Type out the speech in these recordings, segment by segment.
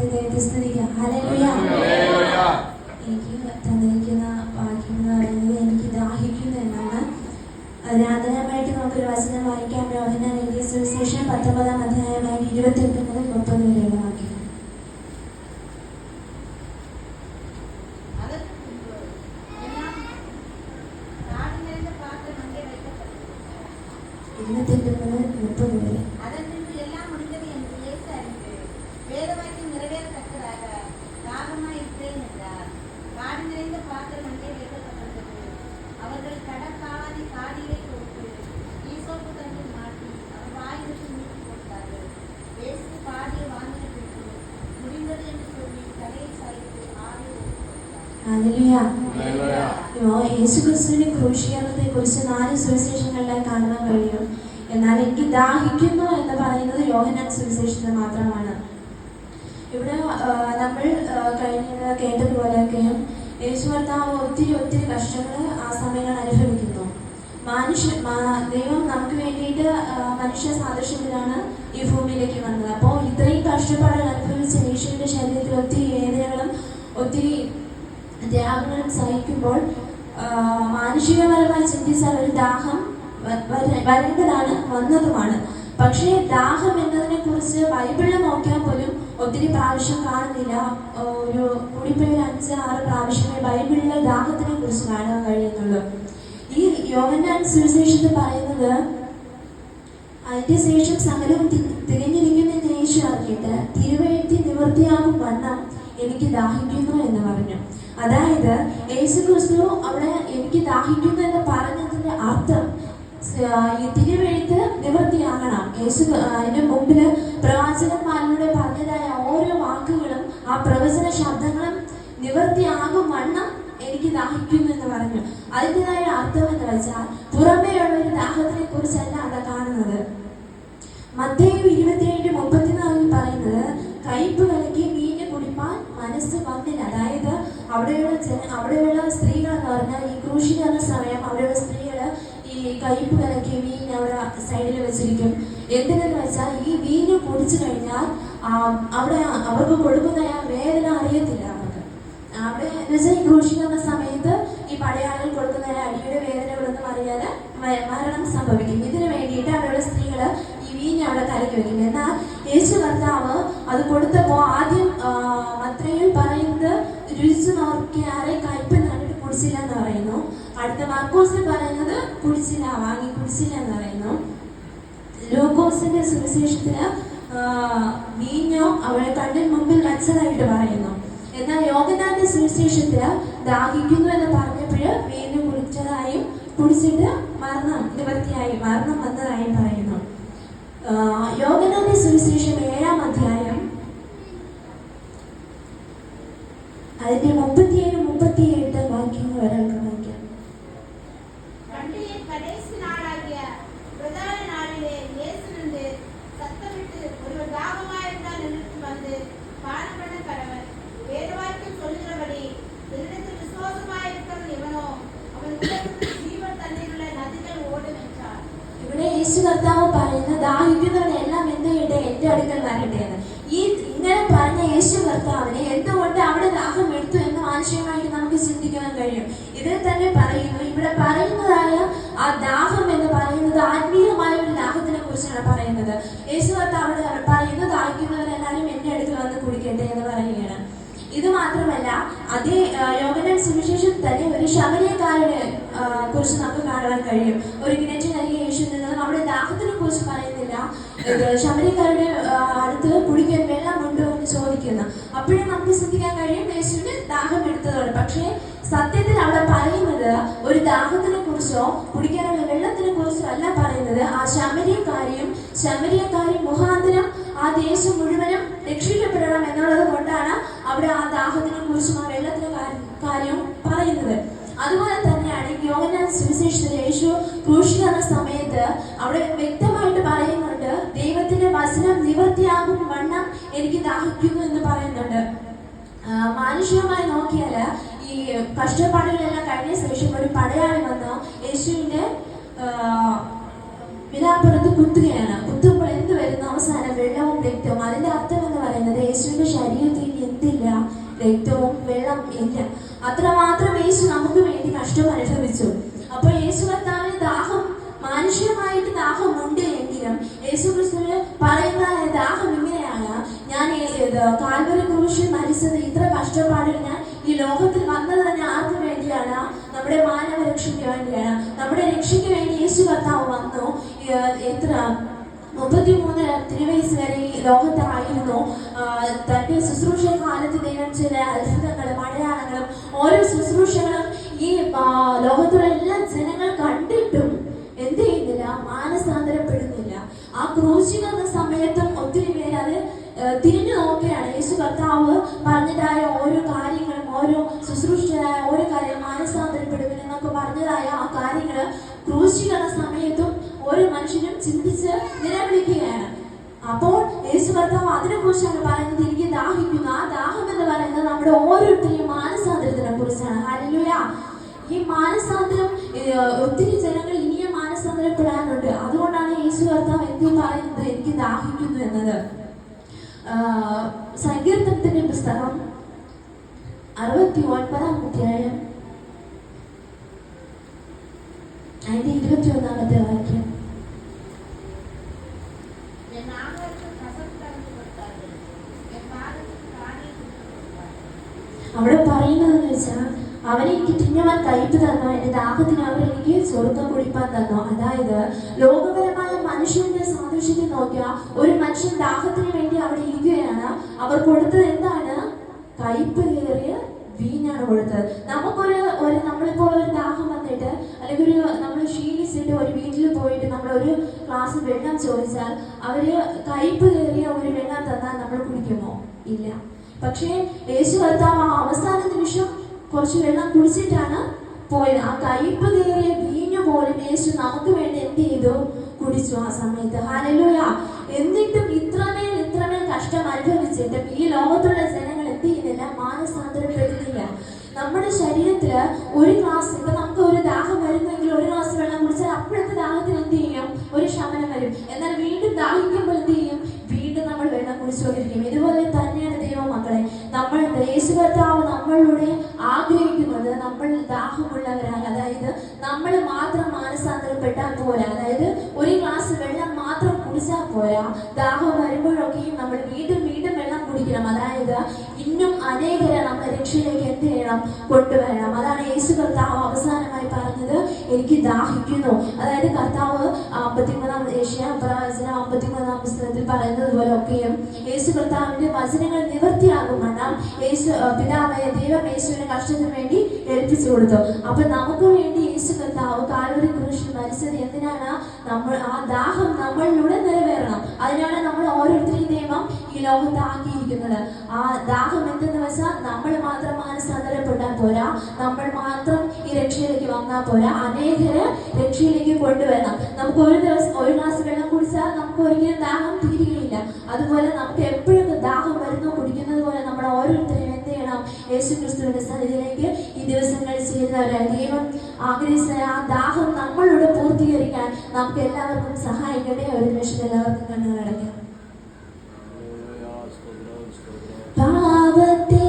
കൈയടി ദൈവത്തെ സ്തുതിക്കാം. ഹല്ലേലൂയ. എനിക്ക് തന്നിരിക്കുന്ന വാക്യം എന്ന് പറയുന്നത് എനിക്ക് ദാഹിക്കുന്നു എന്നാണ്. ആദരമായിട്ട് നമുക്കൊരു വചനം വായിക്കാം. യോഹന്നാൻ എഴുതിയ സുവിശേഷം 19-ാം അധ്യായമായി 28 മുതൽ 30 വരെയുള്ള വാക്യം. യേശുക്രിസ്തുവിന്റെ ക്രൂശീകരണത്തെ കുറിച്ച് 4 സുവിശേഷങ്ങളിലായി കാണാൻ കഴിയും. എന്നാൽ എനിക്ക് ദാഹിക്കുന്നു എന്ന് പറയുന്നത് യോഹന്നാൻ സുവിശേഷത്തിൽ മാത്രമാണ്. ഇവിടെ നമ്മൾ കേട്ടതുപോലെയൊക്കെ യേശു കർത്താവ് ഒത്തിരി കഷ്ടങ്ങൾ ആ സമയങ്ങൾ അനുഭവിക്കുന്നു. ദൈവം നമുക്ക് വേണ്ടിയിട്ട് മനുഷ്യ സാദൃശ്യത്തിലാണ് ഈ ഭൂമിയിലേക്ക് വന്നത്. അപ്പോൾ ഇത്രയും കഷ്ടപ്പാടുകൾ അനുഭവിച്ച യേശുവിന്റെ ശരീരത്തിൽ ഒത്തിരി വേദനകളും ഒത്തിരി ത്യാഗങ്ങളും സഹിക്കുമ്പോൾ മാനുഷികപരമായി ചിന്തിച്ചാൽ ഒരു ദാഹം വരേണ്ടതാണ്, വന്നതുമാണ്. പക്ഷേ ദാഹം എന്നതിനെ കുറിച്ച് ബൈബിളിൽ നോക്കിയാൽ പോലും ഒത്തിരി പ്രാവശ്യം കാണുന്നില്ല. ഒരു കൂടിപ്പോയി 5-6 പ്രാവശ്യമേ ബൈബിളിലെ ദാഹത്തിനെ കുറിച്ച് കാണാൻ കഴിയുന്നുള്ളൂ. ഈ യോഹന്നാൻ സുവിശേഷത്തിൽ പറയുന്നത് അതിന്റെ ശേഷം സകലവും തികഞ്ഞിരിക്കുന്ന യേശു അറിഞ്ഞിട്ട് തിരുവെഴുത്തി നിവൃത്തിയാകും വണ്ണം എനിക്ക് ദാഹിക്കുന്നു എന്ന് പറഞ്ഞു. അതായത് യേശുക്രിസ്തു അവിടെ എനിക്ക് ദാഹിക്കുന്നു എന്ന് പറഞ്ഞതിന്റെ അർത്ഥം ഈ തിരുവെഴുത്ത് നിവൃത്തിയാകണം. അതിന്റെ മുമ്പിൽ പ്രവാചകന്മാരിലൂടെ പറഞ്ഞതായ ഓരോ വാക്കുകളും ആ പ്രവചന ശബ്ദങ്ങളും നിവൃത്തിയാകും വണ്ണം എനിക്ക് ദാഹിക്കുന്നു എന്ന് പറഞ്ഞു. അതിൻ്റെതായ അർത്ഥം എന്ന് വെച്ചാൽ പുറമേയുള്ള ഒരു ദാഹത്തിനെ കുറിച്ചല്ല അവിടെ കാണുന്നത്. മത്തയി 27:34 പറയുന്നത് കയ്പ് കലക്കി വീഞ്ഞ് കുടിപ്പാൻ മനസ്സ് വന്നില്ല. അതായത് അവിടെയുള്ള സ്ത്രീകൾ എന്ന് പറഞ്ഞാൽ ഈ ക്രൂശീകരണ സമയം അവിടെയുള്ള സ്ത്രീകൾ ഈ കയ്പ് കലക്കി വീഞ്ഞ് അവിടെ സൈഡിൽ വെച്ചിരിക്കും. എന്തിനെന്ന് വെച്ചാൽ ഈ വീഞ്ഞ് കുടിച്ചു കഴിഞ്ഞാൽ അവിടെ അവർക്ക് കൊടുക്കുന്ന വേദന അറിയത്തില്ല. അവിടെ എന്ന് വെച്ചാൽ ഈ ക്രൂശീകരണ സമയത്ത് ഈ പടയാളികൾ കൊടുക്കുന്ന അടിയുടെ വേദനകളൊന്നും അറിയാതെ മരണം സംഭവിക്കും. ഇതിനു വേണ്ടിയിട്ട് അവിടെയുള്ള സ്ത്രീകൾ ഈ വീഞ്ഞ് അവിടെ കലക്കി വെക്കും. എന്നാൽ യേശു കർത്താവ് അത് കൊടുത്തപ്പോൾ ആദ്യം മത്രയിൽ പറയുന്നത് രുചിച്ചു നോക്കിയാരെ കയ്പ് കണ്ടിട്ട് കുടിച്ചില്ല എന്ന് പറയുന്നു. അടുത്ത മാർക്കോസിൽ പറയുന്നത് വാങ്ങി കുടിച്ചില്ല എന്ന് പറയുന്നു. ലൂക്കോസിന്റെ സുവിശേഷത്തില് വീഞ്ഞോ അവളെ കണ്ണിന് മുമ്പിൽ വെച്ചതായിട്ട് പറയുന്നു. എന്നാൽ യോഹന്നാന്റെ സുവിശേഷത്തില് ദാഹിക്കുന്നു എന്ന് പറഞ്ഞപ്പോൾ വീഞ്ഞു കുടിച്ചിട്ട് മരണം വന്നതായും പറയുന്നു. യോഹന്നാന്റെ സുവിശേഷം 7-ാം അധ്യായം അതിന്റെ 37-38 വാക്യങ്ങൾ ഒരാൾക്ക് വായിക്കാം. ഇവിടെ യേശു കർത്താവ് പറയുന്നത് ദാഹിക്കുന്നവരെല്ലാം എന്ത് ചെയ്യട്ടെ, എന്റെ അടുക്കൽ വരട്ടെ എന്ന്. ഇങ്ങനെ പറഞ്ഞ യേശു കർത്താവിനെ എന്തുകൊണ്ട് അവിടെ ദാഹം എടുത്തു എന്ന് മാനുഷികമായിട്ട് നമുക്ക് ചിന്തിക്കാൻ കഴിയും. ഇതിൽ തന്നെ പറയുന്നു, ഇവിടെ പറയുന്നതായ ആ ദാഹം എന്ന് പറയുന്നത് ആത്മീയമായ ഒരു ദാഹത്തിനെ കുറിച്ചാണ് പറയുന്നത്. യേശു കർത്താവ് അവിടെ പറയുന്നു ദാഹിക്കുന്നവരെല്ലാവരും എന്റെ അടുക്കൽ വന്ന് കുടിക്കട്ടെ എന്ന് പറയുകയാണ്. ഇത് മാത്രമല്ല, അതേ യോഹന്നാൻ സുവിശേഷത്തിൽ തന്നെ ഒരു ശമരിയക്കാരനെ കുറിച്ച് നമുക്ക് കാണുവാൻ കഴിയും. ഒരു കിണറ്റിനരികെ യേശു നിന്നത് അവിടെ ദാഹത്തിനെ കുറിച്ച് പറയുന്നില്ല. ശമരിയക്കാരുടെ അടുത്ത് കുടിക്കാൻ വെള്ളമുണ്ടോ എന്ന് ചോദിക്കുന്നു. അപ്പോഴും നമുക്ക് ചിന്തിക്കാൻ കഴിയും യേശുവിന് ദാഹം എടുത്തതാണ്. പക്ഷേ സത്യത്തിൽ അവിടെ പറയുന്നത് ഒരു ദാഹത്തിനെ കുറിച്ചോ കുടിക്കാനുള്ള വെള്ളത്തിനെ കുറിച്ചോ അല്ല പറയുന്നത്. ആ ശമരിയക്കാരി മുഖാന്തരം ആ ദേശം മുഴുവനും രക്ഷിക്കപ്പെടണം എന്നുള്ളത് കൊണ്ടാണ് അവിടെ ആ ദാഹത്തിനെ കുറിച്ചും ആ വെള്ളത്തിന്റെ കാര്യവും പറയുന്നത്. അതുപോലെ തന്നെയാണ് യോഹന്നാൻ സുവിശേഷത്തിൽ യേശു ക്രൂശീകരണ സമയത്ത് അവിടെ വ്യക്തമായിട്ട് പറയുന്നുണ്ട്, ദൈവത്തിന്റെ വചനം നിവൃത്തിയാകും വണ്ണം എനിക്ക് ദാഹിക്കുന്നു എന്ന് പറയുന്നുണ്ട്. മാനുഷികമായി നോക്കിയാൽ ഈ കഷ്ടപ്പാടുകളെല്ലാം കഴിഞ്ഞ ശേഷം ഒരു പടയാളി വന്ന് യേശുവിന്റെ വിലാപ്പുറത്ത് കുത്തുകയാണ്. കുത്തുമ്പോൾ എന്ത് വരുന്നു? അവസാനം വെള്ളവും രക്തവും. അതിന്റെ അർത്ഥം എന്ന് പറയുന്നത് യേശുവിന്റെ ശരീരത്തിൽ എന്തില്ല? രക്തവും വെള്ളം ഇല്ല. അത്രമാത്രം യേശു നമുക്ക് വേണ്ടി കഷ്ടം അനുഭവിച്ചു. അപ്പോൾ യേശു കർത്താവിന് ദാഹം, മാനുഷികമായിട്ട് ദാഹമുണ്ട് എങ്കിലും യേശു ക്രിസ്തുവിന് പറയുന്ന ദാഹം ഇങ്ങനെയാണ്: ഞാൻ കാൽവരി ക്രൂശിൽ മരിച്ചത്, ഇത്ര കഷ്ടപ്പാടിൽ ഞാൻ ഈ ലോകത്തിൽ വന്നത് തന്നെ ആർക്ക് വേണ്ടിയാണ്? നമ്മുടെ മാനവ രക്ഷയ്ക്ക് വേണ്ടിയാണ്. നമ്മുടെ രക്ഷയ്ക്ക് വേണ്ടി യേശു കർത്താവ് വന്നു. എത്ര 33 തിരുവയസ്സ് വരെ ഈ ലോകത്തായിരുന്നു. തന്റെ ശുശ്രൂഷ കാലത്ത് ദൈവം ചില അത്ഭുതങ്ങളും അടയാളങ്ങളും ഓരോ ശുശ്രൂഷകളും ഈ ലോകത്തുള്ള എല്ലാ ജനങ്ങൾ കണ്ടിട്ടും എന്ത് ചെയ്യുന്നില്ല? മാനസാന്തരപ്പെടുന്നില്ല. ആ ക്രൂശിക്കുന്ന സമയത്തും ഒത്തിരി പേര് അത് തിരിഞ്ഞു നോക്കുകയാണ്. യേശു കർത്താവ് പറഞ്ഞതായ ഓരോ കാര്യങ്ങളും, ഓരോ ശുശ്രൂഷയായ ഓരോ കാര്യം, മാനസാന്തരപ്പെടുവിൻ എന്നൊക്കെ പറഞ്ഞതായ ആ കാര്യങ്ങൾ ക്രൂശിക്കുന്ന സമയത്തും ഓരോ മനുഷ്യരും ചിന്തിച്ച് നിലവിളിക്കുകയാണ്. അപ്പോൾ യേശു കർത്താവ് അതിനെ കുറിച്ചാണ് പറയുന്നത്, എനിക്ക് ദാഹിക്കുന്നു. ആ ദാഹം എന്ന് പറയുന്നത് നമ്മുടെ ഓരോരുത്തരെയും മാനസാന്തരത്തിനെ കുറിച്ചാണ്. ഹല്ലേലൂയ. ഈ മാനസാന്തരം ഒത്തിരി ജനങ്ങൾ ഇനിയും മാനസാന്തരപ്പെടാനുണ്ട്. അതുകൊണ്ടാണ് യേശു കർത്താവ് എന്ത് പറയുന്നത്, എനിക്ക് ദാഹിക്കുന്നു എന്നത്. സങ്കീർത്തനത്തിന്റെ പുസ്തകം 69-ാം അധ്യായം അതിന്റെ 21-ാമത്തെ വാക്യം. അവിടെ പറയുന്നതെന്ന് വെച്ചാൽ, അവനെനിക്ക് തിന്നുവാൻ കയ്പ് തന്നോ, എന്റെ ദാഹത്തിന് അവരെനിക്ക് സ്വർഗം കുടിപ്പാൻ തന്നോ. അതായത് ലോകപരമായ മനുഷ്യന്റെ സാദൃശ്യത്തിൽ നോക്കിയാൽ ഒരു മനുഷ്യൻ ദാഹത്തിന് വേണ്ടി അവിടെ ഇരിക്കുകയാണ്. അവർ കൊടുത്തത് എന്താണ്? കയ്പ് കയറിയ വീഞ്ഞാണ് കൊടുത്തത്. നമ്മളിപ്പോൾ ഒരു ദാഹം വന്നിട്ട്, അല്ലെങ്കിൽ നമ്മൾ ക്ഷീണിച്ചിട്ട് ഒരു വീട്ടിൽ പോയിട്ട് നമ്മൾ ഒരു ഗ്ലാസ് വെള്ളം ചോദിച്ചാൽ അവര് കയ്പ് കയറിയ ഒരു വെള്ളം തന്നാൽ നമ്മൾ കുടിക്കുമോ? ഇല്ല. പക്ഷേ യേശു കർത്താവ് അവസാന നിമിഷം കുറച്ച് വെള്ളം കുടിച്ചിട്ടാണ് പോയത്. ആ കയ്പ് കയറിയ വീഞ്ഞു പോലും യേശു നമുക്ക് വേണ്ടി എന്ത് ചെയ്തു? കുടിച്ചു ആ സമയത്ത്. ഹല്ലേലൂയ. എന്നിട്ടും ഇത്രമേൽ കഷ്ടം അനുഭവിച്ചിട്ടും ഈ ലോകത്തുള്ള ജനങ്ങൾ എന്ത് ചെയ്യുന്നില്ല? മാനസാന്തരപ്പെടുന്നില്ല. നമ്മുടെ ശരീരത്തില് ഒരു ഗ്ലാസ്, ഇപ്പൊ നമുക്ക് ഒരു ദാഹം വരുന്നെങ്കിൽ ഒരു ഗ്ലാസ് വെള്ളം കുടിച്ചാൽ അപ്പോഴത്തെ ദാഹത്തിന് എന്ത് ചെയ്യും? ഒരു ശമനം വരും. എന്നാൽ വീണ്ടും ദാഹിക്കുമ്പോൾ എന്ത് ചെയ്യും? വീണ്ടും നമ്മൾ വെള്ളം കുടിച്ചുകൊണ്ടിരിക്കും. ഇതുപോലെ തന്നെയാണ് ദൈവമക്കളെ, നമ്മൾ യേശു കർത്താവ് നമ്മളുടെ ആഗ്രഹിക്കുന്നത് നമ്മൾ ദാഹമുള്ളവരാണ്. അതായത് നമ്മൾ മാത്രം മാനസാന്തരപ്പെട്ടാൽ പോരാ. അതായത് ഒരു ഗ്ലാസ് വെള്ളം മാത്രം കുടിച്ചാൽ പോരാ. ദാഹം വരുമ്പോഴൊക്കെയും നമ്മൾ വീണ്ടും വെള്ളം കുടിക്കണം. അതായത് ഇന്നും അനേകരെ നമ്മൾ രക്ഷയിലേക്ക് എന്ത് ചെയ്യണം? കൊണ്ടുവരണം. അതാണ് യേശു കർത്താവ് അവസാനമായി പറഞ്ഞത്, എനിക്ക് ദാഹിക്കുന്നു. അതായത് കർത്താവ് 53-ാം പുസ്തകത്തിൽ പറയുന്നത് പോലെ ഒക്കെയും യേശു കർത്താവിന്റെ വചനങ്ങൾ നിവൃത്തിയാകുമെണ്ണം പിതാവായ ദൈവം യേശുവിനെ കഷ്ടത്തിന് വേണ്ടി ഏൽപ്പിച്ചു കൊടുത്തു. അപ്പൊ നമുക്ക് വേണ്ടി യേശു കർത്താവ് കാൽവരി ക്രൂശിൽ മരിച്ചത് എന്തിനാണ്? ആ ദാഹം നമ്മളിലൂടെ നിറവേറണം. അതിനാണ് നമ്മൾ ഓരോരുത്തരെയും ദൈവം ഈ ലോകത്ത് ആക്കിയിരിക്കുന്നത്. ആ ദാഹം എന്തെന്ന് വെച്ചാൽ നമ്മൾ മാത്രം മാനസാന്തരപ്പെട്ടാൽ പോരാ, നമ്മൾ മാത്രം ഈ രക്ഷയിലേക്ക് വന്നാൽ പോരാ, അനേകരെ രക്ഷയിലേക്ക് കൊണ്ടുവരണം. നമുക്ക് ഒരു ദിവസം ഒരു ഗ്ലാസ് വെള്ളം കുടിച്ചാൽ നമുക്ക് ഒരിക്കലും ദാഹം തീരുകയില്ല. അതുപോലെ നമുക്ക് എപ്പോഴും ദാഹം വരുന്നു കുടിക്കുന്നത് പോലെ നമ്മൾ ഓരോരുത്തരും എന്ത് ചെയ്യണം? യേശു ക്രിസ്തുവിന്റെ സന്നിധിയിലേക്ക് ഈ ദിവസങ്ങളിൽ ചെയ്യുന്നവരായി ദൈവം ആഗ്രഹിച്ച ആ ദാഹം നമ്മളുടെ പൂർത്തീകരിക്കാൻ നമുക്ക് എല്ലാവർക്കും സഹായിക്കട്ടെ. ഒരു നിമിഷം എല്ലാവർക്കും കണ്ണുകളടയ്ക്കാം. പാപത്തെ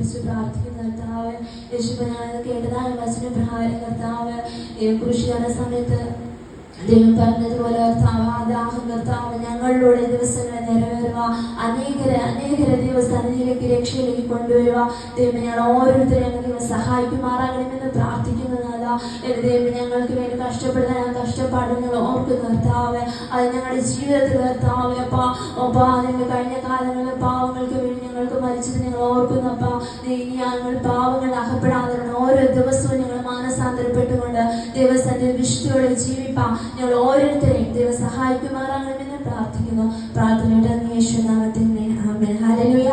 സമർപ്പിച്ച് പ്രാർത്ഥിക്കുന്ന കർത്താവ്. യേശുവേ, ഞങ്ങൾ കേട്ടതാണ് വചനപ്രകാരം കർത്താവ് കൃഷിയുടെ സമയത്ത് ദൈവം പറഞ്ഞതുപോലെ കർത്താവ് ആ ദാഹം കർത്താവ് ഞങ്ങളിലൂടെ ദിവസങ്ങളെ നിറവേറുക, അനേകരെ ദൈവസന്നിധിയിലേക്ക് രക്ഷയിലേക്ക് കൊണ്ടുവരിക. ദൈവം ഞങ്ങൾ ഓരോരുത്തരെയും ഞങ്ങൾ സഹായിക്കുമാറാകണമെന്ന് പ്രാർത്ഥിക്കുന്നതല്ല. ദൈവം ഞങ്ങൾക്ക് വേണ്ടി കഷ്ടപ്പെടുന്ന കഷ്ടപ്പാട് ഞങ്ങൾ ഓർക്കുന്ന കർത്താവ്, അത് ഞങ്ങളുടെ ജീവിതത്തിൽ കർത്താവ് അപ്പാ നിങ്ങൾ കഴിഞ്ഞ കാലങ്ങളിലെ പാവങ്ങൾക്ക് വേണ്ടി ഞങ്ങൾക്ക് മരിച്ചത് ഞങ്ങൾ ഓർക്കുന്നപ്പാ. ഇനി ഞങ്ങൾ പാവങ്ങൾ അകപ്പെടാതെ ഓരോ ദിവസവും ഞങ്ങൾ മാനസാന്തരപ്പെട്ടുകൊണ്ട് ദൈവസന്നിധി വിശുദ്ധിയോടെ ജീവിപ്പാൻ ഞങ്ങൾ ഓരോരുത്തരെയും ദൈവം സഹായിക്കുമാറാകണമെന്ന് പ്രാർത്ഥിക്കുന്നു. പ്രാർത്ഥനയുടെ യേശുനാമത്തിൽ ആമേൻ. ഹല്ലേലൂയ.